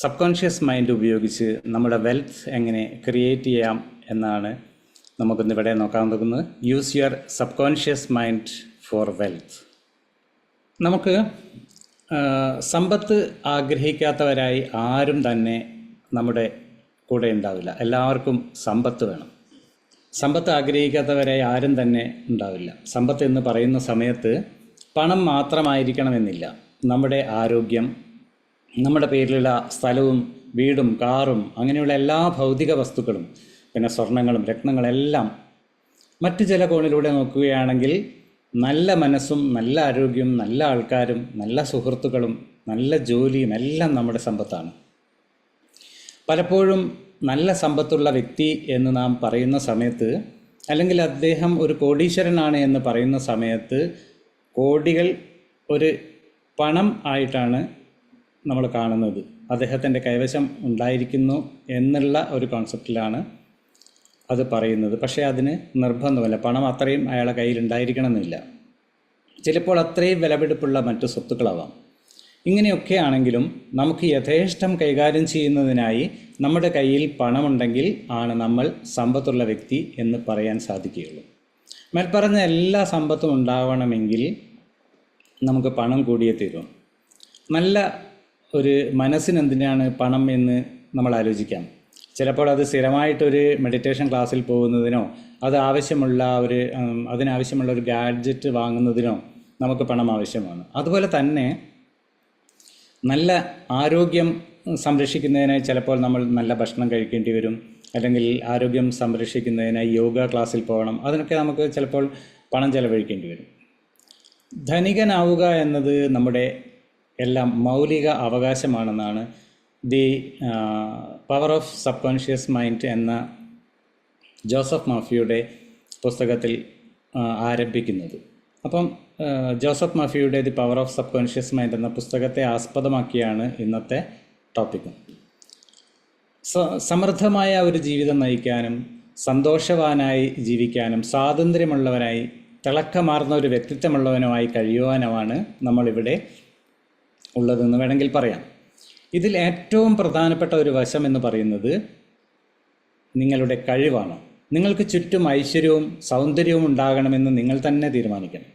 Sub conscious mind ഉപയോഗിച്ച് നമ്മുടെ wealth എങ്ങനെ ക്രിയേറ്റ് ചെയ്യാം എന്നാണ് നമുക്കിന്നിവിടെ നോക്കാൻ പോകുന്നത്. Use your subconscious mind for wealth. നമുക്ക് സമ്പത്ത് ആഗ്രഹിക്കാത്തവരായി ആരും തന്നെ നമ്മുടെ കൂടെ ഉണ്ടാവില്ല. എല്ലാവർക്കും സമ്പത്ത് വേണം. സമ്പത്ത് ആഗ്രഹിക്കാത്തവരായി ആരും തന്നെ ഉണ്ടാവില്ല. സമ്പത്ത് എന്ന് പറയുന്ന സമയത്ത് പണം മാത്രമായിരിക്കണമെന്നില്ല. നമ്മുടെ ആരോഗ്യം, നമ്മുടെ പേരിലുള്ള സ്ഥലവും വീടും കാറും അങ്ങനെയുള്ള എല്ലാ ഭൗതിക വസ്തുക്കളും, പിന്നെ സ്വർണങ്ങളും രത്നങ്ങളെല്ലാം. മറ്റു ചില കോണിലൂടെ നോക്കുകയാണെങ്കിൽ നല്ല മനസ്സും നല്ല ആരോഗ്യവും നല്ല ആൾക്കാരും നല്ല സുഹൃത്തുക്കളും നല്ല ജോലിയും എല്ലാം നമ്മുടെ സമ്പത്താണ്. പലപ്പോഴും നല്ല സമ്പത്തുള്ള വ്യക്തി എന്ന് നാം പറയുന്ന സമയത്ത്, അല്ലെങ്കിൽ അദ്ദേഹം ഒരു കോടീശ്വരനാണ് എന്ന് പറയുന്ന സമയത്ത്, കോടികൾ ഒരു പണം ആയിട്ടാണ് നമ്മൾ കാണുന്നത്. അദ്ദേഹത്തിൻ്റെ കൈവശം ഉണ്ടായിരിക്കുന്നു എന്നുള്ള ഒരു കോൺസെപ്റ്റിലാണ് അത് പറയുന്നത്. പക്ഷേ അതിന് നിർബന്ധമല്ല. പണം അത്രയും അയാളുടെ കയ്യിൽ ഉണ്ടായിരിക്കണമെന്നില്ല. ചിലപ്പോൾ അത്രയും വിലപിടിപ്പുള്ള മറ്റു സ്വത്തുക്കളാവാം. ഇങ്ങനെയൊക്കെ ആണെങ്കിലും നമുക്ക് യഥേഷ്ടം കൈകാര്യം ചെയ്യുന്നതിനായി നമ്മുടെ കയ്യിൽ പണമുണ്ടെങ്കിൽ ആണ് നമ്മൾ സമ്പത്തുള്ള വ്യക്തി എന്ന് പറയാൻ സാധിക്കുകയുള്ളൂ. മേൽപ്പറഞ്ഞ എല്ലാ സമ്പത്തും ഉണ്ടാവണമെങ്കിൽ നമുക്ക് പണം കൂടിയേ തീരും. നല്ല ഒരു മനസ്സിനെന്തിനാണ് പണം എന്ന് നമ്മൾ ആലോചിക്കാം. ചിലപ്പോൾ അത് സ്ഥിരമായിട്ടൊരു മെഡിറ്റേഷൻ ക്ലാസ്സിൽ പോകുന്നതിനോ അതിനാവശ്യമുള്ള ഒരു ഗാഡ്ജറ്റ് വാങ്ങുന്നതിനോ നമുക്ക് പണം ആവശ്യമാണ്. അതുപോലെ തന്നെ നല്ല ആരോഗ്യം സംരക്ഷിക്കുന്നതിനായി ചിലപ്പോൾ നമ്മൾ നല്ല ഭക്ഷണം കഴിക്കേണ്ടി വരും, അല്ലെങ്കിൽ ആരോഗ്യം സംരക്ഷിക്കുന്നതിനായി യോഗ ക്ലാസ്സിൽ പോകണം. അതിനൊക്കെ നമുക്ക് ചിലപ്പോൾ പണം ചെലവഴിക്കേണ്ടി വരും. ധനികനാവുക എന്നത് നമ്മുടെ എല്ലാം മൗലിക അവകാശമാണെന്നാണ് the power of subconscious mind എന്ന ജോസഫ് മർഫിയുടെ പുസ്തകത്തിൽ ആരംഭിക്കുന്നത്. അപ്പം ജോസഫ് മർഫിയുടെ the power of subconscious mind എന്ന പുസ്തകത്തെ ആസ്പദമാക്കിയാണ് ഇന്നത്തെ ടോപ്പിക്. സമൃദ്ധമായ ഒരു ജീവിതം നയിക്കാനും സന്തോഷവാനായി ജീവിക്കാനും സ്വാതന്ത്ര്യമുള്ളവനായി തിളക്കമാർന്ന ഒരു വ്യക്തിത്വമുള്ളവനുമായി കഴിയുവാനുമാണ് നമ്മളിവിടെ ഉള്ളതെന്ന് വേണമെങ്കിൽ പറയാം. ഇതിൽ ഏറ്റവും പ്രധാനപ്പെട്ട ഒരു വശം എന്ന് പറയുന്നത് നിങ്ങളുടെ കഴിവാണ്. നിങ്ങൾക്ക് ചുറ്റും ഐശ്വര്യവും സൗന്ദര്യവും ഉണ്ടാകണമെന്ന് നിങ്ങൾ തന്നെ തീരുമാനിക്കണം.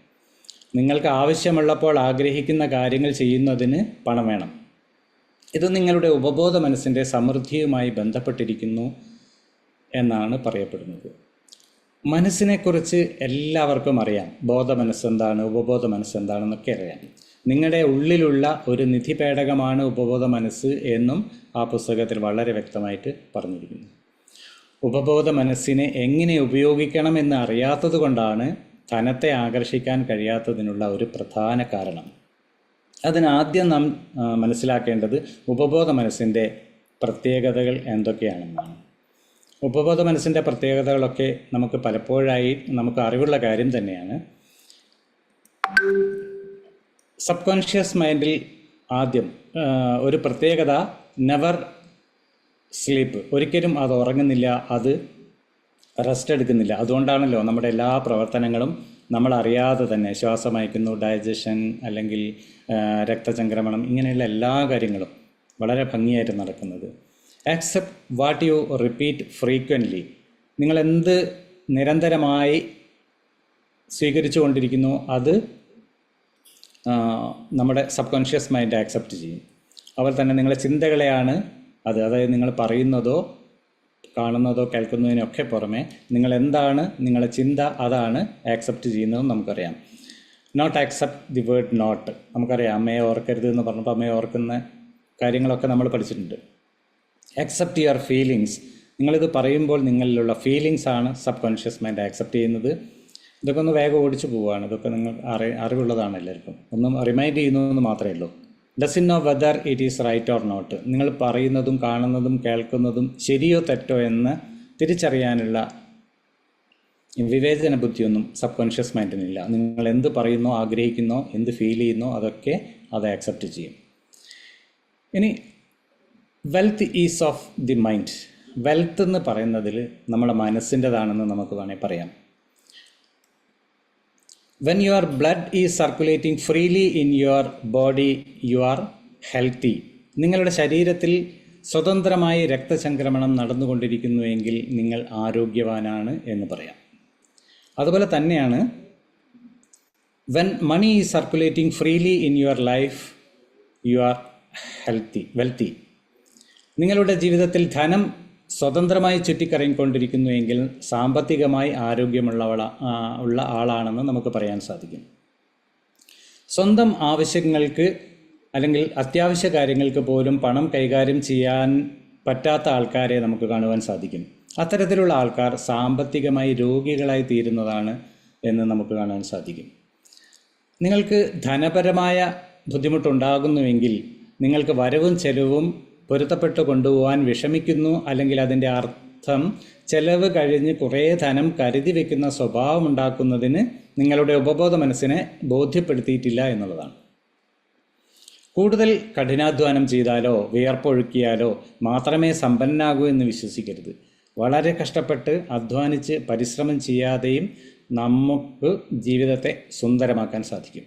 നിങ്ങൾക്ക് ആവശ്യമുള്ളപ്പോൾ ആഗ്രഹിക്കുന്ന കാര്യങ്ങൾ ചെയ്യുന്നതിന് പണം വേണം. ഇത് നിങ്ങളുടെ ഉപബോധ മനസ്സിൻ്റെ സമൃദ്ധിയുമായി ബന്ധപ്പെട്ടിരിക്കുന്നു എന്നാണ് പറയപ്പെടുന്നത്. മനസ്സിനെക്കുറിച്ച് എല്ലാവർക്കും അറിയാം. ബോധ മനസ്സെന്താണ്, ഉപബോധ മനസ്സെന്താണെന്നൊക്കെ അറിയാം. നിങ്ങളുടെ ഉള്ളിലുള്ള ഒരു നിധിപേടകമാണ് ഉപബോധ മനസ്സ് എന്നും ആ പുസ്തകത്തിൽ വളരെ വ്യക്തമായിട്ട് പറഞ്ഞിരിക്കുന്നു. ഉപബോധ മനസ്സിനെ എങ്ങനെ ഉപയോഗിക്കണമെന്ന് അറിയാത്തത് കൊണ്ടാണ് ധനത്തെ ആകർഷിക്കാൻ കഴിയാത്തതിനുള്ള ഒരു പ്രധാന കാരണം. അതിനാദ്യം നാം മനസ്സിലാക്കേണ്ടത് ഉപബോധ മനസ്സിൻ്റെ പ്രത്യേകതകൾ എന്തൊക്കെയാണെന്നാണ്. ഉപബോധ മനസ്സിൻ്റെ പ്രത്യേകതകളൊക്കെ നമുക്ക് പലപ്പോഴായി നമുക്ക് അറിവുള്ള കാര്യം തന്നെയാണ്. സബ് കോൺഷ്യസ് മൈൻഡിൽ ആദ്യം ഒരു പ്രത്യേകത നെവർ സ്ലീപ്പ്. ഒരിക്കലും അത് ഉറങ്ങുന്നില്ല, അത് റെസ്റ്റ് എടുക്കുന്നില്ല. അതുകൊണ്ടാണല്ലോ നമ്മുടെ എല്ലാ പ്രവർത്തനങ്ങളും നമ്മളറിയാതെ തന്നെ ശ്വാസമയക്കുന്നു, ഡൈജഷൻ അല്ലെങ്കിൽ രക്തചംക്രമണം, ഇങ്ങനെയുള്ള എല്ലാ കാര്യങ്ങളും വളരെ ഭംഗിയായിട്ട് നടക്കുന്നത്. Accept what you repeat frequently. നിങ്ങളെന്ത് നിരന്തരമായി സ്വീകരിച്ചു കൊണ്ടിരിക്കുന്നു അത് നമ്മുടെ സബ് കോൺഷ്യസ് മൈൻഡ് ആക്സെപ്റ്റ് ചെയ്യും. അതുപോലെ തന്നെ നിങ്ങളുടെ ചിന്തകളെയാണ് അതായത് നിങ്ങൾ പറയുന്നതോ കാണുന്നതോ കേൾക്കുന്നതിനൊക്കെ പുറമെ നിങ്ങൾ എന്താണ് നിങ്ങളുടെ ചിന്ത അതാണ് ആക്സെപ്റ്റ് ചെയ്യുന്നതെന്ന് നമുക്കറിയാം. Not accept the word not. നമുക്കറിയാം, അമ്മയെ ഓർക്കരുത് എന്ന് പറഞ്ഞപ്പോൾ അമ്മയെ ഓർക്കുന്ന കാര്യങ്ങളൊക്കെ നമ്മൾ പഠിച്ചിട്ടുണ്ട്. Accept your feelings. നിങ്ങളിത് പറയുമ്പോൾ നിങ്ങളിലുള്ള ഫീലിങ്സ് ആണ് സബ് കോൺഷ്യസ് മൈൻഡ് ആക്സെപ്റ്റ് ചെയ്യുന്നത്. ഇതൊക്കെ ഒന്ന് വേഗം ഓടിച്ചു പോവുകയാണ്. ഇതൊക്കെ നിങ്ങൾ അറിവുള്ളതാണ് എല്ലാവർക്കും. ഒന്നും റിമൈൻഡ് ചെയ്യുന്നതെന്ന് മാത്രമേ ഉള്ളൂ. Doesn't know whether it is right or not. നിങ്ങൾ പറയുന്നതും കാണുന്നതും കേൾക്കുന്നതും ശരിയോ തെറ്റോ എന്ന് തിരിച്ചറിയാനുള്ള വിവേചന ബുദ്ധിയൊന്നും സബ് കോൺഷ്യസ് മൈൻഡിനില്ല. നിങ്ങൾ എന്ത് പറയുന്നോ, ആഗ്രഹിക്കുന്നോ, എന്ത് ഫീൽ ചെയ്യുന്നോ അതൊക്കെ അത് ആക്സെപ്റ്റ് ചെയ്യും. ഇനി wealth is of the mind. Wealth എന്ന് പറയുന്നതിൽ നമ്മുടെ മനസ്സിൻ്റെതാണെന്ന് നമുക്ക് വേണമെങ്കിൽ പറയാം. When your blood is circulating freely in your body, you are healthy. നിങ്ങളുടെ ശരീരത്തിൽ സ്വതന്ത്രമായി രക്തചംക്രമണം നടന്നുകൊണ്ടിരിക്കുന്നുവെങ്കിൽ നിങ്ങൾ ആരോഗ്യവാനാണ് എന്ന് പറയാം. അതുപോലെ തന്നെയാണ് when money is circulating freely in your life you are wealthy. നിങ്ങളുടെ ജീവിതത്തിൽ ധനം സ്വതന്ത്രമായി ചുറ്റിക്കറങ്ങിക്കൊണ്ടിരിക്കുന്നുവെങ്കിൽ സാമ്പത്തികമായി ഉള്ള ആളാണെന്ന് നമുക്ക് പറയാൻ സാധിക്കും. സ്വന്തം ആവശ്യങ്ങൾക്ക് അല്ലെങ്കിൽ അത്യാവശ്യ കാര്യങ്ങൾക്ക് പോലും പണം കൈകാര്യം ചെയ്യാൻ പറ്റാത്ത ആൾക്കാരെ നമുക്ക് കാണുവാൻ സാധിക്കും. അത്തരത്തിലുള്ള ആൾക്കാർ സാമ്പത്തികമായി രോഗികളായി തീരുന്നതാണ് എന്ന് നമുക്ക് കാണാൻ സാധിക്കും. നിങ്ങൾക്ക് ധനപരമായ ബുദ്ധിമുട്ടുണ്ടാകുന്നുവെങ്കിൽ നിങ്ങൾക്ക് വരവും ചെലവും പൊരുത്തപ്പെട്ട് കൊണ്ടുപോകാൻ വിഷമിക്കുന്നു, അല്ലെങ്കിൽ അതിൻ്റെ അർത്ഥം ചെലവ് കഴിഞ്ഞ് കുറേ ധനം കരുതി വയ്ക്കുന്ന സ്വഭാവം ഉണ്ടാക്കുന്നതിന് നിങ്ങളുടെ ഉപബോധ മനസ്സിനെ ബോധ്യപ്പെടുത്തിയിട്ടില്ല എന്നുള്ളതാണ്. കൂടുതൽ കഠിനാധ്വാനം ചെയ്താലോ വിയർപ്പൊഴുക്കിയാലോ മാത്രമേ സമ്പന്നനാകൂ എന്ന് വിശ്വസിക്കരുത്. വളരെ കഷ്ടപ്പെട്ട് അധ്വാനിച്ച് പരിശ്രമം ചെയ്യാതെയും നമുക്ക് ജീവിതത്തെ സുന്ദരമാക്കാൻ സാധിക്കും.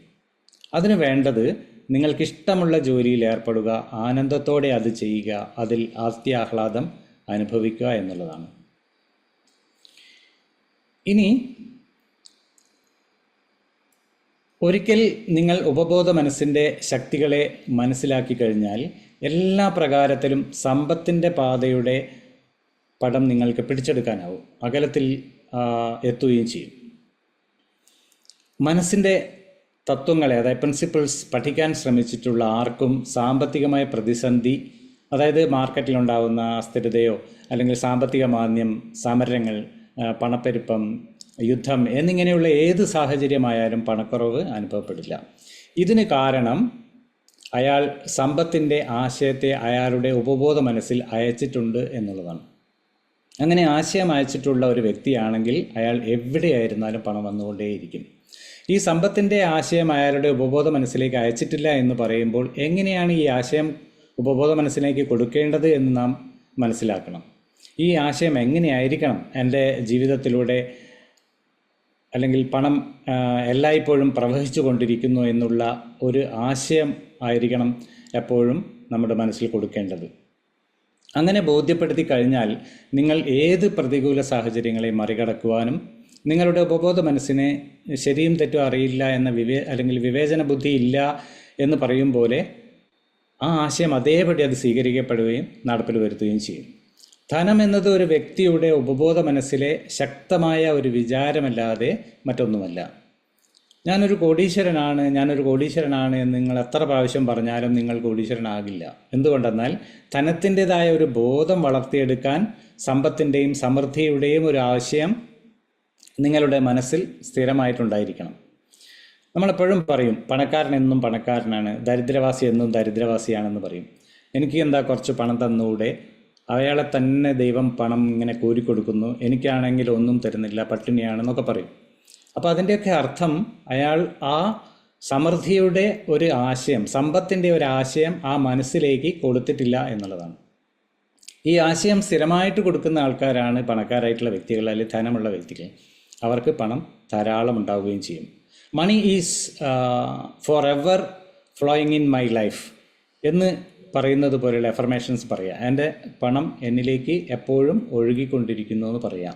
അതിനു വേണ്ടത് നിങ്ങൾക്കിഷ്ടമുള്ള ജോലിയിൽ ഏർപ്പെടുക, ആനന്ദത്തോടെ അത് ചെയ്യുക, അതിൽ ആത്യാഹ്ലാദം അനുഭവിക്കുക എന്നുള്ളതാണ്. ഇനി ഒരിക്കൽ നിങ്ങൾ ഉപബോധ മനസ്സിൻ്റെ ശക്തികളെ മനസ്സിലാക്കി കഴിഞ്ഞാൽ എല്ലാ പ്രകാരത്തിലും സമ്പത്തിൻ്റെ പാതയുടെ പടം നിങ്ങൾക്ക് പിടിച്ചെടുക്കാനാവും, അകലത്തിൽ എത്തുകയും ചെയ്യും. മനസ്സിൻ്റെ തത്വങ്ങളെ, അതായത് പ്രിൻസിപ്പിൾസ് പഠിക്കാൻ ശ്രമിച്ചിട്ടുള്ള ആർക്കും സാമ്പത്തികമായ പ്രതിസന്ധി, അതായത് മാർക്കറ്റിലുണ്ടാകുന്ന അസ്ഥിരതയോ അല്ലെങ്കിൽ സാമ്പത്തിക മാന്ദ്യം, സമരങ്ങൾ, പണപ്പെരുപ്പം, യുദ്ധം എന്നിങ്ങനെയുള്ള ഏത് സാഹചര്യമായാലും പണക്കുറവ് അനുഭവപ്പെടില്ല. ഇതിന് കാരണം അയാൾ സമ്പത്തിൻ്റെ ആശയത്തെ അയാളുടെ ഉപബോധ മനസ്സിൽ അയച്ചിട്ടുണ്ട് എന്നുള്ളതാണ്. അങ്ങനെ ആശയം അയച്ചിട്ടുള്ള ഒരു വ്യക്തിയാണെങ്കിൽ അയാൾ എവിടെയായിരുന്നാലും പണം വന്നുകൊണ്ടേയിരിക്കും. ഈ സമ്പത്തിൻ്റെ ആശയം അയാളുടെ ഉപബോധ മനസ്സിലേക്ക് അയച്ചിട്ടില്ല എന്ന് പറയുമ്പോൾ എങ്ങനെയാണ് ഈ ആശയം ഉപബോധ മനസ്സിലേക്ക് കൊടുക്കേണ്ടത് എന്ന് നാം മനസ്സിലാക്കണം. ഈ ആശയം എങ്ങനെയായിരിക്കണം എൻ്റെ ജീവിതത്തിലൂടെ, അല്ലെങ്കിൽ പണം എല്ലായ്പ്പോഴും പ്രവഹിച്ചു കൊണ്ടിരിക്കുന്നു എന്നുള്ള ഒരു ആശയം ആയിരിക്കണം എപ്പോഴും നമ്മുടെ മനസ്സിൽ കൊടുക്കേണ്ടത്. അങ്ങനെ ബോധ്യപ്പെടുത്തി കഴിഞ്ഞാൽ നിങ്ങൾ ഏത് പ്രതികൂല സാഹചര്യങ്ങളെ മറികടക്കുവാനും നിങ്ങളുടെ ഉപബോധ മനസ്സിനെ ശരിയും തെറ്റും അറിയില്ല എന്ന അല്ലെങ്കിൽ വിവേചന ബുദ്ധി ഇല്ല എന്ന് പറയും പോലെ ആ ആശയം അതേപടി അത് സ്വീകരിക്കപ്പെടുകയും നടപ്പിൽ വരുത്തുകയും ചെയ്യും. ധനം എന്നത് ഒരു വ്യക്തിയുടെ ഉപബോധ മനസ്സിലെ ശക്തമായ ഒരു വിചാരമല്ലാതെ മറ്റൊന്നുമല്ല. ഞാനൊരു കോടീശ്വരനാണ് എന്ന് നിങ്ങൾ എത്ര പ്രാവശ്യം പറഞ്ഞാലും നിങ്ങൾ കോടീശ്വരനാകില്ല. എന്തുകൊണ്ടെന്നാൽ ധനത്തിൻ്റെതായ ഒരു ബോധം വളർത്തിയെടുക്കാൻ സമ്പത്തിൻ്റെയും സമൃദ്ധിയുടെയും ഒരു ആശയം നിങ്ങളുടെ മനസ്സിൽ സ്ഥിരമായിട്ടുണ്ടായിരിക്കണം. നമ്മളെപ്പോഴും പറയും പണക്കാരൻ എന്നും പണക്കാരനാണ്, ദരിദ്രവാസി എന്നും ദരിദ്രവാസിയാണെന്ന് പറയും. എനിക്ക് എന്താ കുറച്ച് പണം തന്നൂടെ, അയാളെ തന്നെ ദൈവം പണം ഇങ്ങനെ കോരിക്കൊടുക്കുന്നു, എനിക്കാണെങ്കിൽ ഒന്നും തരുന്നില്ല, പട്ടിണിയാണെന്നൊക്കെ പറയും. അപ്പോൾ അതിൻ്റെയൊക്കെ അർത്ഥം അയാൾ ആ സമൃദ്ധിയുടെ ഒരു ആശയം, സമ്പത്തിൻ്റെ ഒരു ആശയം ആ മനസ്സിലേക്ക് കൊടുത്തിട്ടില്ല എന്നുള്ളതാണ്. ഈ ആശയം സ്ഥിരമായിട്ട് കൊടുക്കുന്ന ആൾക്കാരാണ് പണക്കാരായിട്ടുള്ള വ്യക്തികൾ, അല്ലെങ്കിൽ ധനമുള്ള വ്യക്തികൾ. അവർക്ക് പണം ധാരാളം ഉണ്ടാവുകയും ചെയ്യും. Money is forever flowing in my life എന്ന് പറയുന്നത് പോലെയുള്ള അഫർമേഷൻസ് പറയാം. എൻ്റെ പണം എന്നിലേക്ക് എപ്പോഴും ഒഴുകിക്കൊണ്ടിരിക്കുന്നു എന്ന് പറയാം.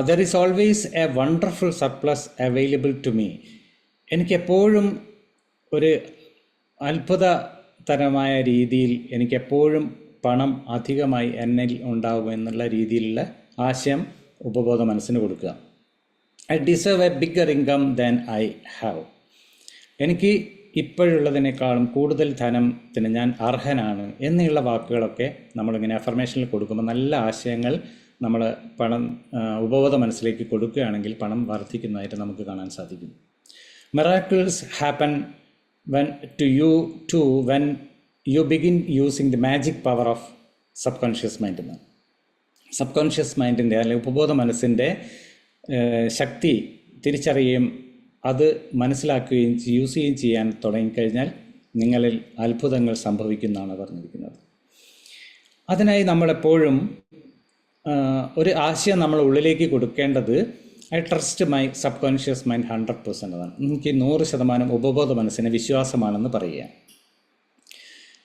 There is always a wonderful surplus available to me. എനിക്കെപ്പോഴും ഒരു അത്ഭുതതരമായ രീതിയിൽ എനിക്കെപ്പോഴും പണം അധികമായി എന്നിൽ ഉണ്ടാകും എന്നുള്ള രീതിയിലുള്ള ആശയം ഉപബോധ മനസ്സിന് കൊടുക്കുക. I deserve A bigger income than I have. എനിക്ക് ഇപ്പോഴുള്ളതിനേക്കാളും കൂടുതൽ ധനത്തിന് ഞാൻ അർഹനാണ് എന്നുള്ള വാക്കുകളൊക്കെ നമ്മളിങ്ങനെ അഫർമേഷനിൽ കൊടുക്കുമ്പോൾ നല്ല ആശയങ്ങൾ നമ്മൾ ഉപബോധ മനസ്സിലേക്ക് കൊടുക്കുകയാണെങ്കിൽ പണം വർദ്ധിക്കുന്നതായിട്ട് നമുക്ക് കാണാൻ സാധിക്കും. Miracles happen when you begin using the magic power of subconscious mind. Subconscious മൈൻഡിൻ്റെ അല്ലെങ്കിൽ ഉപബോധ മനസ്സിൻ്റെ ശക്തി തിരിച്ചറിയുകയും അത് മനസ്സിലാക്കുകയും യൂസ് ചെയ്യുകയും ചെയ്യാൻ തുടങ്ങിക്കഴിഞ്ഞാൽ നിങ്ങളിൽ അത്ഭുതങ്ങൾ സംഭവിക്കുന്നതാണ് പറഞ്ഞിരിക്കുന്നത്. അതിനായി നമ്മളെപ്പോഴും ഒരു ആശയം നമ്മൾ ഉള്ളിലേക്ക് കൊടുക്കേണ്ടത് I trust my subconscious mind 100% ആണ്. എനിക്ക് 100% ഉപബോധ മനസ്സിന് വിശ്വാസമാണെന്ന് പറയുക.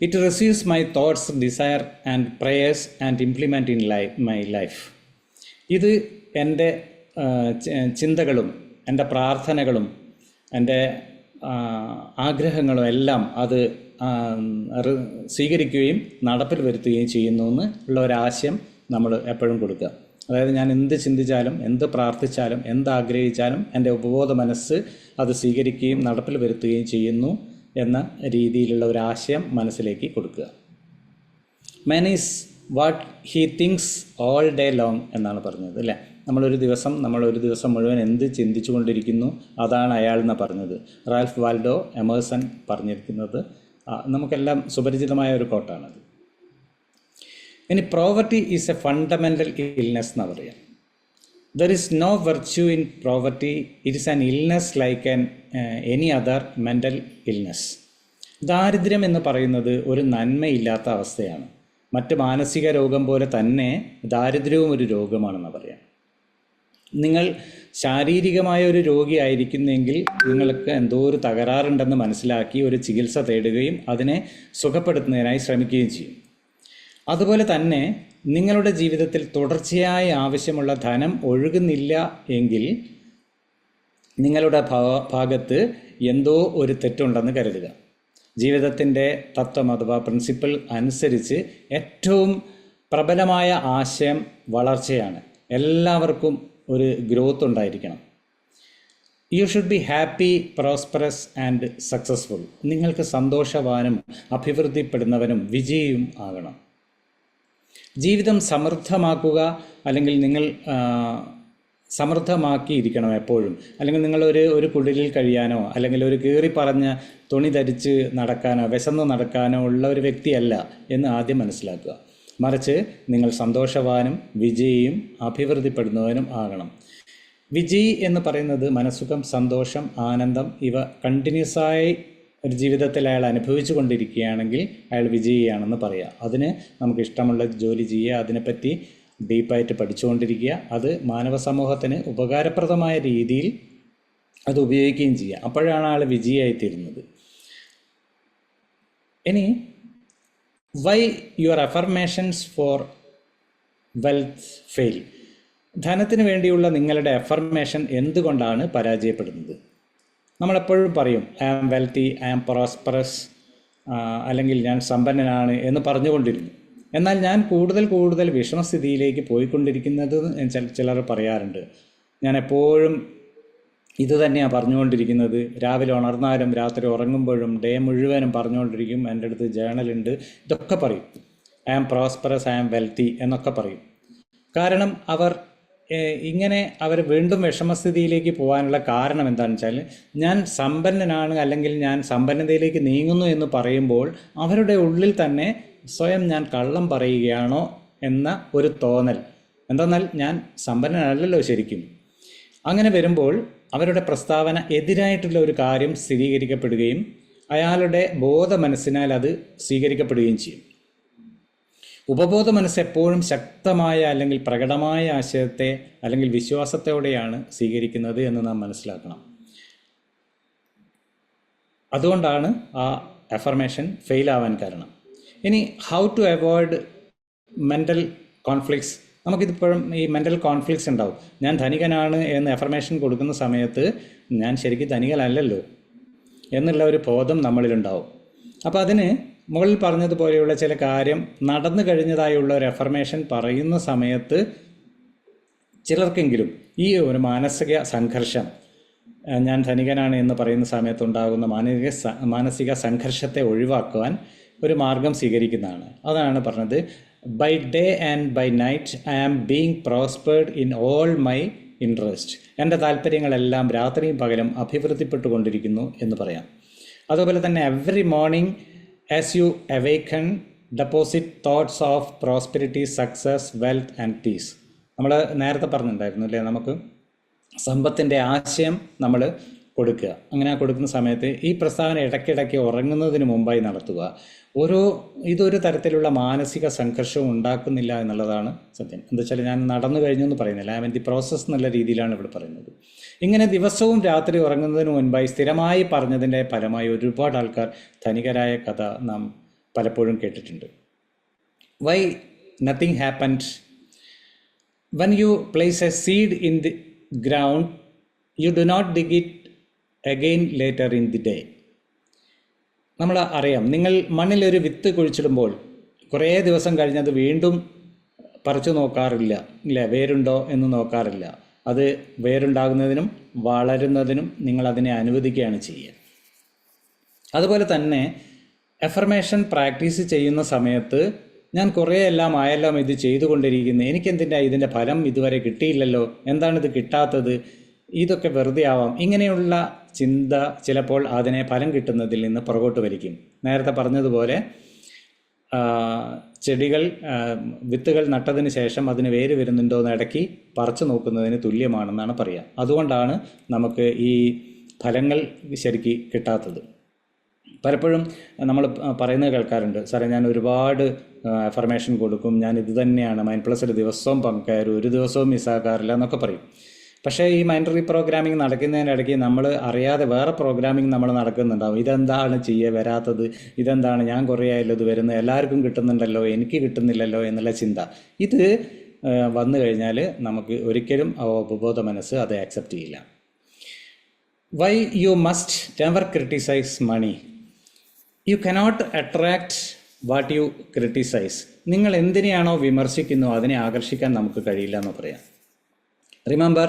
It receives my thoughts, desire and prayers and implement in my life. ഇത് എൻ്റെ ചിന്തകളും എൻ്റെ പ്രാർത്ഥനകളും എൻ്റെ ആഗ്രഹങ്ങളും എല്ലാം അത് സ്വീകരിക്കുകയും നടപ്പിൽ വരുത്തുകയും ചെയ്യുന്നു എന്നുള്ള ഒരാശയം നമ്മൾ എപ്പോഴും കൊടുക്കുക. അതായത് ഞാൻ എന്ത് ചിന്തിച്ചാലും എന്ത് പ്രാർത്ഥിച്ചാലും എന്താഗ്രഹിച്ചാലും എൻ്റെ ഉപബോധ മനസ്സ് അത് സ്വീകരിക്കുകയും നടപ്പിൽ വരുത്തുകയും ചെയ്യുന്നു എന്ന രീതിയിലുള്ള ഒരു ആശയം മനസ്സിലേക്ക് കൊടുക്കുക. Man is what he things all day long എന്നാണ് പറഞ്ഞത് അല്ലേ. നമ്മളൊരു ദിവസം മുഴുവൻ എന്ത് ചിന്തിച്ചു കൊണ്ടിരിക്കുന്നു അതാണ് അയാൾ എന്നാണ് പറഞ്ഞത്. റാൽഫ് വാൽഡോ എമേഴ്സൺ പറഞ്ഞിരിക്കുന്നത് നമുക്കെല്ലാം സുപരിചിതമായ ഒരു കോട്ടാണത്. ഇനി poverty is a fundamental illness എന്നാണ് പറയുക. There is no virtue in poverty, it is an illness like any other mental illness. ദാരിദ്ര്യം എന്ന് പറയുന്നത് ഒരു നന്മയില്ലാത്ത അവസ്ഥയാണ്. മറ്റ് മാനസിക രോഗം പോലെ തന്നെ ദാരിദ്ര്യവും ഒരു രോഗമാണെന്ന് പറയാം. നിങ്ങൾ ശാരീരികമായ ഒരു രോഗിയായിരിക്കുന്നെങ്കിൽ നിങ്ങൾക്ക് എന്തോ ഒരു തകരാറുണ്ടെന്ന് മനസ്സിലാക്കി ഒരു ചികിത്സ തേടുകയും അതിനെ സുഖപ്പെടുത്തുന്നതിനായി ശ്രമിക്കുകയും ചെയ്യും. അതുപോലെ തന്നെ നിങ്ങളുടെ ജീവിതത്തിൽ തുടർച്ചയായി ആവശ്യമുള്ള ധനം ഒഴുകുന്നില്ല എങ്കിൽ നിങ്ങളുടെ ഭാഗത്ത് എന്തോ ഒരു തെറ്റുണ്ടെന്ന് കരുതുക. ജീവിതത്തിൻ്റെ തത്വം അഥവാ പ്രിൻസിപ്പിൾ അനുസരിച്ച് ഏറ്റവും പ്രബലമായ ആശയം വളർച്ചയാണ്. എല്ലാവർക്കും ഒരു ഗ്രോത്ത് ഉണ്ടായിരിക്കണം. You should be happy, prosperous and successful. നിങ്ങൾക്ക് സന്തോഷവാനും അഭിവൃദ്ധിപ്പെടുന്നവനും വിജയിയും ആകണം. ജീവിതം സമൃദ്ധമാക്കുക, അല്ലെങ്കിൽ നിങ്ങൾ സമൃദ്ധമാക്കിയിരിക്കണം എപ്പോഴും. അല്ലെങ്കിൽ നിങ്ങളൊരു കുടിലിൽ കഴിയാനോ അല്ലെങ്കിൽ ഒരു കീറിപ്പറഞ്ഞ തുണി ധരിച്ച് നടക്കാനോ വിശന്ന് നടക്കാനോ ഉള്ള ഒരു വ്യക്തിയല്ല എന്ന് ആദ്യം മനസ്സിലാക്കുക. മറിച്ച് നിങ്ങൾ സന്തോഷവാനും വിജയിയും അഭിവൃദ്ധിപ്പെടുന്നവനും ആകണം. വിജയി എന്ന് പറയുന്നത് മനസ്സുഖം, സന്തോഷം, ആനന്ദം ഇവ കണ്ടിന്യൂസായി ഒരു ജീവിതത്തിൽ അയാൾ അനുഭവിച്ചു കൊണ്ടിരിക്കുകയാണെങ്കിൽ അയാൾ വിജയിയാണെന്ന് പറയാം. അതിന് നമുക്ക് ഇഷ്ടമുള്ള ജോലി ചെയ്യുക, അതിനെപ്പറ്റി ഡീപ്പായിട്ട് പഠിച്ചുകൊണ്ടിരിക്കുക, അത് മാനവ സമൂഹത്തിന് ഉപകാരപ്രദമായ രീതിയിൽ അത് ഉപയോഗിക്കുകയും ചെയ്യുക. അപ്പോഴാണ് ആൾ വിജയിയായിത്തീരുന്നത്. ഇനി why your affirmations for wealth fail. ധനത്തിന് വേണ്ടിയുള്ള നിങ്ങളുടെ അഫർമേഷൻ എന്തുകൊണ്ടാണ് പരാജയപ്പെടുന്നത്? നമ്മളെപ്പോഴും പറയും I am wealthy, I am prosperous, അല്ലെങ്കിൽ ഞാൻ സമ്പന്നനാണ് എന്ന് പറഞ്ഞുകൊണ്ടിരുന്നു. എന്നാൽ ഞാൻ കൂടുതൽ വിഷമസ്ഥിതിയിലേക്ക് പോയിക്കൊണ്ടിരിക്കുന്നത് ചിലർ പറയാറുണ്ട്. ഞാൻ എപ്പോഴും ഇത് തന്നെയാണ് പറഞ്ഞുകൊണ്ടിരിക്കുന്നത്. രാവിലെ ഉണർന്നാലും രാത്രി ഉറങ്ങുമ്പോഴും ഡേ മുഴുവനും പറഞ്ഞുകൊണ്ടിരിക്കും. എൻ്റെ അടുത്ത് ജേണലുണ്ട്, ഇതൊക്കെ പറയും. I am prosperous, I am wealthy എന്നൊക്കെ പറയും. കാരണം അവർ വീണ്ടും വിഷമസ്ഥിതിയിലേക്ക് പോകാനുള്ള കാരണം എന്താണെന്ന് വെച്ചാൽ, ഞാൻ സമ്പന്നനാണ് അല്ലെങ്കിൽ ഞാൻ സമ്പന്നതയിലേക്ക് നീങ്ങുന്നു എന്ന് പറയുമ്പോൾ അവരുടെ ഉള്ളിൽ തന്നെ സ്വയം ഞാൻ കള്ളം പറയുകയാണോ എന്ന ഒരു തോന്നൽ. എന്തെന്നാൽ ഞാൻ സമ്പന്നനല്ലല്ലോ ശരിക്കും. അങ്ങനെ വരുമ്പോൾ അവരുടെ പ്രസ്താവന എതിരായിട്ടുള്ള ഒരു കാര്യം സ്ഥിരീകരിക്കപ്പെടുകയും അയാളുടെ ബോധ മനസ്സിനാൽ അത് സ്വീകരിക്കപ്പെടുകയും ചെയ്യും. ഉപബോധ മനസ്സ് എപ്പോഴും ശക്തമായ അല്ലെങ്കിൽ പ്രകടമായ ആശയത്തെ അല്ലെങ്കിൽ വിശ്വാസത്തോടെയാണ് സ്വീകരിക്കുന്നത് എന്ന് നാം മനസ്സിലാക്കണം. അതുകൊണ്ടാണ് ആ അഫർമേഷൻ ഫെയിൽ ആവാൻ കാരണം. ഇനി how to avoid mental conflicts. നമുക്കിതിപ്പോഴും ഈ മെൻ്റൽ കോൺഫ്ലിക്ട്സ് ഉണ്ടാവും. ഞാൻ ധനികനാണ് എന്ന് അഫർമേഷൻ കൊടുക്കുന്ന സമയത്ത് ഞാൻ ശരിക്കും ധനികനല്ലല്ലോ എന്നുള്ള ഒരു ബോധം നമ്മളിലുണ്ടാവും. അപ്പോൾ അതിന് മുകളിൽ പറഞ്ഞതുപോലെയുള്ള ചില കാര്യം നടന്നു കഴിഞ്ഞതായുള്ള ഒരു അഫർമേഷൻ പറയുന്ന സമയത്ത് ചിലർക്കെങ്കിലും ഈ ഒരു മാനസിക സംഘർഷം, ഞാൻ ധനികനാണ് എന്ന് പറയുന്ന സമയത്തുണ്ടാകുന്ന മാനസിക സംഘർഷത്തെ ഒഴിവാക്കുവാൻ ഒരു മാർഗം സ്വീകരിക്കുന്നതാണ്. അതാണ് പറഞ്ഞത്, by day and by night I am being prospered in all my interest. എൻ്റെ താല്പര്യങ്ങളെല്ലാം രാത്രിയും പകലും അഭിവൃദ്ധിപ്പെട്ടുകൊണ്ടിരിക്കുന്നു എന്ന് പറയാം. അതുപോലെ തന്നെ every morning as you awaken deposit thoughts of prosperity, success, wealth and peace. നമ്മൾ നേരത്തെ പറഞ്ഞിട്ടുണ്ടായിരുന്നു അല്ലേ, നമുക്ക് സമ്പത്തിൻ്റെ ആശയം നമ്മൾ കൊടുക്കുക. അങ്ങനെ കൊടുക്കുന്ന സമയത്ത് ഈ പ്രസ്താവന ഇടയ്ക്കിടയ്ക്ക് ഉറങ്ങുന്നതിന് മുമ്പായി നടത്തുക. ഇതൊരു തരത്തിലുള്ള മാനസിക സംഘർഷവും ഉണ്ടാക്കുന്നില്ല എന്നുള്ളതാണ് സത്യം. എന്താ വെച്ചാൽ ഞാൻ നടന്നു കഴിഞ്ഞു എന്ന് പറയുന്നില്ല, ഐ മീൻ ദി പ്രോസസ്സ് എന്നുള്ള രീതിയിലാണ് ഇവിടെ പറയുന്നത്. ഇങ്ങനെ ദിവസവും രാത്രി ഉറങ്ങുന്നതിന് മുൻപായി സ്ഥിരമായി പറഞ്ഞതിൻ്റെ ഫലമായി ഒരുപാട് ആൾക്കാർ ധനികരായ കഥ നാം പലപ്പോഴും കേട്ടിട്ടുണ്ട്. Why nothing happened when you place a seed in the ground, you do not dig it again later in the day. നമ്മൾ അറിയാം, നിങ്ങൾ മണ്ണിലൊരു വിത്ത് കുഴിച്ചിടുമ്പോൾ കുറേ ദിവസം കഴിഞ്ഞത് വീണ്ടും പറിച്ചു നോക്കാറില്ല, ഇല്ല വേരുണ്ടോ എന്ന് നോക്കാറില്ല. അത് വേരുണ്ടാകുന്നതിനും വളരുന്നതിനും നിങ്ങളതിനെ അനുവദിക്കുകയാണ് ചെയ്യുക. അതുപോലെ തന്നെ അഫർമേഷൻ പ്രാക്ടീസ് ചെയ്യുന്ന സമയത്ത് ഞാൻ കുറേ എല്ലാം ആയെല്ലാം ഇത് ചെയ്തുകൊണ്ടിരിക്കുന്നത്, എനിക്കെന്തിൻ്റെ ഇതിൻ്റെ ഫലം ഇതുവരെ കിട്ടിയില്ലല്ലോ, എന്താണിത് കിട്ടാത്തത്, ഇതൊക്കെ വെറുതെ ആവാം, ഇങ്ങനെയുള്ള ചിന്ത ചിലപ്പോൾ അതിനെ ഫലം കിട്ടുന്നതിൽ നിന്ന് പുറകോട്ട് വലിക്കും. നേരത്തെ പറഞ്ഞതുപോലെ ചെടികൾ വിത്തുകൾ നട്ടതിന് ശേഷം അതിന് വേര് വരുന്നുണ്ടോ എന്ന് ഇടയ്ക്ക് പറിച്ചു നോക്കുന്നതിന് തുല്യമാണെന്നാണ് പറയുക. അതുകൊണ്ടാണ് നമുക്ക് ഈ ഫലങ്ങൾ ശരിക്ക് കിട്ടാത്തത്. പലപ്പോഴും നമ്മൾ പറയുന്നത് കേൾക്കാറുണ്ട്, സാറേ ഞാൻ ഒരുപാട് അഫർമേഷൻ കൊടുക്കും, ഞാൻ ഇത് തന്നെയാണ് മൈൻഡ് പ്ലസിൽ ദിവസവും പങ്കുകയറും, ഒരു ദിവസവും മിസ്സാക്കാറില്ല എന്നൊക്കെ പറയും. പക്ഷേ ഈ മൈൻഡ് റീപ്രോഗ്രാമിംഗ് നടക്കുന്നതിനിടയ്ക്ക് നമ്മൾ അറിയാതെ വേറെ പ്രോഗ്രാമിംഗ് നമ്മൾ നടക്കുന്നുണ്ടാവും. ഇതെന്താണ് ചെയ്യുക വരാത്തത്, ഇതെന്താണ് ഞാൻ കുറേ ആയല്ലോ ഇത് വരുന്നത്, എല്ലാവർക്കും കിട്ടുന്നുണ്ടല്ലോ എനിക്ക് കിട്ടുന്നില്ലല്ലോ എന്നുള്ള ചിന്ത. ഇത് വന്നു കഴിഞ്ഞാൽ നമുക്ക് ഒരിക്കലും ഉപബോധ മനസ്സ് അത് ആക്സെപ്റ്റ് ചെയ്യില്ല. Why you must never criticise money. You cannot attract what you criticise. നിങ്ങൾ എന്തിനെയാണോ വിമർശിക്കുന്നോ അതിനെ ആകർഷിക്കാൻ നമുക്ക് കഴിയില്ല എന്ന് പറയാം. Remember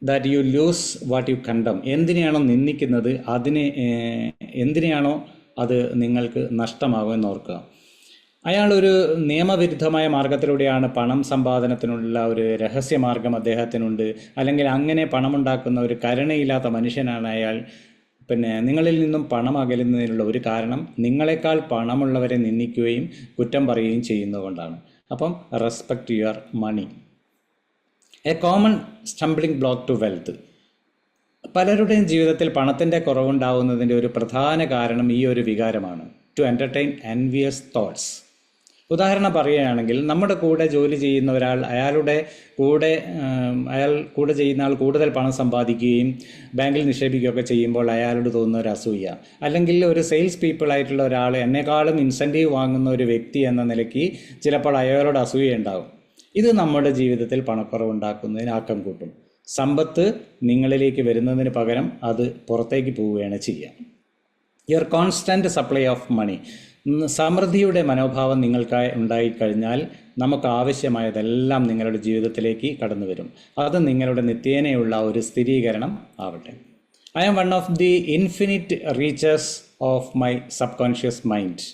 that you lose what you condemn. എന്തിനെയാണോ നിന്ദിക്കുന്നത് എന്തിനെയാണോ അത് നിങ്ങൾക്ക് നഷ്ടമാകുമെന്ന് ഓർക്കുക. അയാളൊരു നിയമവിരുദ്ധമായ മാർഗത്തിലൂടെയാണ് പണം സമ്പാദനത്തിനുള്ള ഒരു രഹസ്യമാർഗം അദ്ദേഹത്തിനുണ്ട്, അല്ലെങ്കിൽ അങ്ങനെ പണമുണ്ടാക്കുന്ന ഒരു കരുണയില്ലാത്ത മനുഷ്യനാണ് അയാൾ. നിങ്ങളിൽ നിന്നും പണം അകലുന്നതിനുള്ള ഒരു കാരണം നിങ്ങളെക്കാൾ പണമുള്ളവരെ നിന്ദിക്കുകയും കുറ്റം പറയുകയും ചെയ്യുന്നതുകൊണ്ടാണ്. അപ്പം respect your money. A common stumbling block to wealth. പലരുടെയും ജീവിതത്തിൽ പണത്തിൻ്റെ കുറവുണ്ടാവുന്നതിൻ്റെ ഒരു പ്രധാന കാരണം ഈ ഒരു വികാരമാണ്, ടു എൻ്റർടൈൻ എൻവിയസ് തോട്ട്സ്. ഉദാഹരണം പറയുകയാണെങ്കിൽ, നമ്മുടെ കൂടെ ജോലി ചെയ്യുന്ന ഒരാൾ അയാൾ കൂടെ ചെയ്യുന്ന ആൾ കൂടുതൽ പണം സമ്പാദിക്കുകയും ബാങ്കിൽ നിക്ഷേപിക്കുകയൊക്കെ ചെയ്യുമ്പോൾ അയാളോട് തോന്നുന്ന ഒരു അസൂയ, അല്ലെങ്കിൽ ഒരു സെയിൽസ് പീപ്പിളായിട്ടുള്ള ഒരാൾ എന്നെക്കാളും ഇൻസെൻറ്റീവ് വാങ്ങുന്ന ഒരു വ്യക്തി എന്ന നിലയ്ക്ക് ചിലപ്പോൾ അയാളോട് അസൂയ ഉണ്ടാകും. ഇത് നമ്മുടെ ജീവിതത്തിൽ പണക്കുറവുണ്ടാക്കുന്നതിന് ആക്കം കൂട്ടും. സമ്പത്ത് നിങ്ങളിലേക്ക് വരുന്നതിന് പകരം അത് പുറത്തേക്ക് പോവുകയാണ് ചെയ്യുക. Your constant supply of money. സമൃദ്ധിയുടെ മനോഭാവം നിങ്ങൾക്കായി ഉണ്ടായിക്കഴിഞ്ഞാൽ നമുക്ക് ആവശ്യമായതെല്ലാം നിങ്ങളുടെ ജീവിതത്തിലേക്ക് കടന്നു വരും. അത് നിങ്ങളുടെ നിത്യേനയുള്ള ഒരു സ്ഥിരീകരണം ആവട്ടെ. I am one of the infinite riches of my subconscious mind.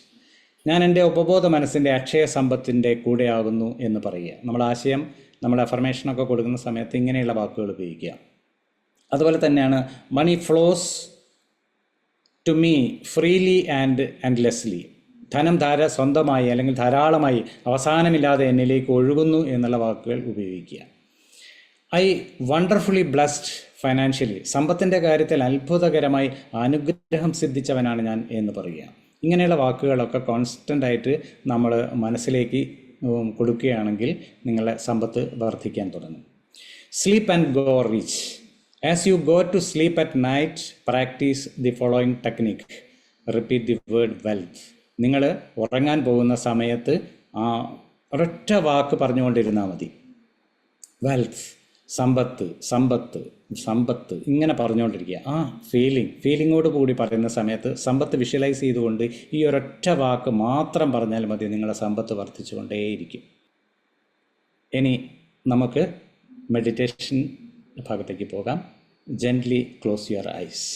ഞാൻ എൻ്റെ ഉപബോധ മനസ്സിൻ്റെ അക്ഷയ സമ്പത്തിൻ്റെ കൂടെയാകുന്നു എന്ന് പറയുക. നമ്മുടെ ആശയം, നമ്മുടെ അഫർമേഷനൊക്കെ കൊടുക്കുന്ന സമയത്ത് ഇങ്ങനെയുള്ള വാക്കുകൾ ഉപയോഗിക്കുക. അതുപോലെ തന്നെയാണ് money flows to me freely and endlessly. ധനം സ്വന്തമായി അല്ലെങ്കിൽ ധാരാളമായി അവസാനമില്ലാതെ എന്നിലേക്ക് ഒഴുകുന്നു എന്നുള്ള വാക്കുകൾ ഉപയോഗിക്കുക. I wonderfully blessed financially. സമ്പത്തിൻ്റെ കാര്യത്തിൽ അത്ഭുതകരമായി അനുഗ്രഹം സിദ്ധിച്ചവനാണ് ഞാൻ എന്ന് പറയുക. ഇങ്ങനെയുള്ള വാക്കുകളൊക്കെ കോൺസ്റ്റൻ്റായിട്ട് നമ്മൾ മനസ്സിലേക്ക് കൊടുക്കുകയാണെങ്കിൽ നിങ്ങളുടെ സമ്പത്ത് വർദ്ധിക്കാൻ തുടങ്ങും. Sleep and go rich. As you go to sleep at night practise the following technique. Repeat the word wealth. നിങ്ങൾ ഉറങ്ങാൻ പോകുന്ന സമയത്ത് ഒരൊറ്റ വാക്ക് പറഞ്ഞുകൊണ്ടിരുന്നാൽ മതി. വെൽത്ത്, സമ്പത്ത്, സമ്പത്ത്, സമ്പത്ത്, ഇങ്ങനെ പറഞ്ഞുകൊണ്ടിരിക്കുക. ഫീലിങ്ങോട് കൂടി പറയുന്ന സമയത്ത് സമ്പത്ത് വിഷ്വലൈസ് ചെയ്തുകൊണ്ട് ഈ ഒരൊറ്റ വാക്ക് മാത്രം പറഞ്ഞാൽ മതി, നിങ്ങളുടെ സമ്പത്ത് വർദ്ധിച്ചുകൊണ്ടേയിരിക്കും. ഇനി നമുക്ക് മെഡിറ്റേഷൻ ഭാഗത്തേക്ക് പോകാം. Gently close your eyes.